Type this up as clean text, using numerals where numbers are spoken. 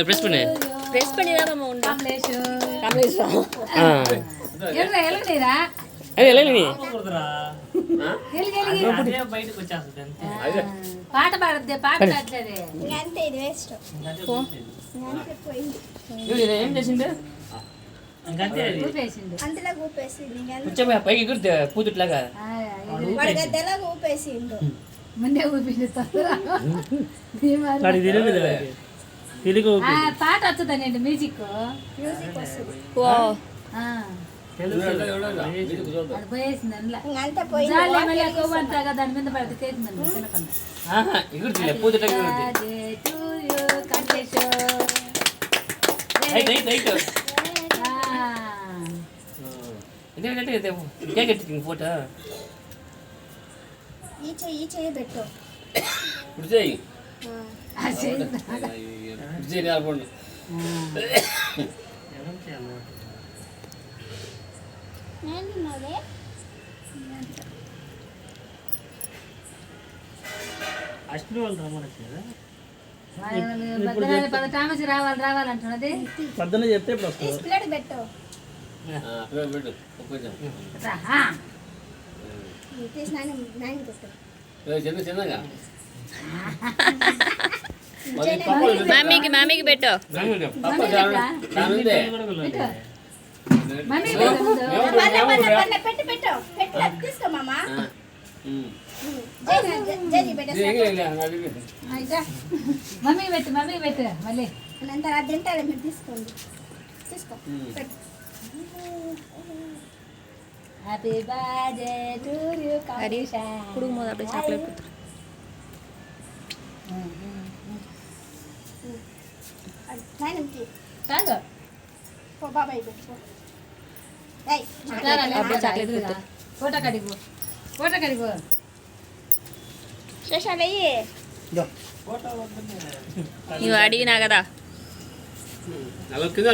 press பண்ணு press பண்ணி தான் நம்ம உண்டு కమలేష్ కమలేష్ ఎలగలేరా అదే ఎలాగని పాట పాడద్దే పాట పాడలేదే అంతే ఇది వేస్ట్ ఏం చేసిండు ఊపేసిండు అంతలా ఊపేసింది కూర్చోపోయా పైకి ఎగురుతే పూతుట్లాగా వాడి గద్దెలా ఊపేసిండు ముందే ఊపిండు పాట వస్తుందండి మ్యూజిక్ మ్యూజిక్ వస్తుంది పోయేసింది అందులో అంతా పోయి కొవ్వంతాగా దాని మీద పడితే కేసిందండి తినకుండా ఎగురుతులే పూతుట్లా ఫోటో ఈ చెయ్యి పెట్టు ఇప్పుడు చేయి తామసి రావాలంటున్నది పొద్దున్న చెప్తే ఇప్పుడు వస్తుంది ప్లేట్ పెట్టు తీసి నాయన పెట్టు చిన్నగా మమ్మీకి పెట్టు పెట్టు పెట్టు తీసుకో మామ మమ్మీ పెట్టు మళ్ళీ అంత తింటారా మీరు తీసుకోండి తీసుకో పెట్టు happy birthday to you Kamlesh குடுக்கும்போது அப்படியே சாக்லேட் கொடுத்துரு నాయనకి తాగు పో బాబాయ్ పెట్టు அப்படியே சாக்லேட் கொடுத்துரு ఫోటో కడిగో శేషాలయ్యి నువ్వు అడిగినా కదా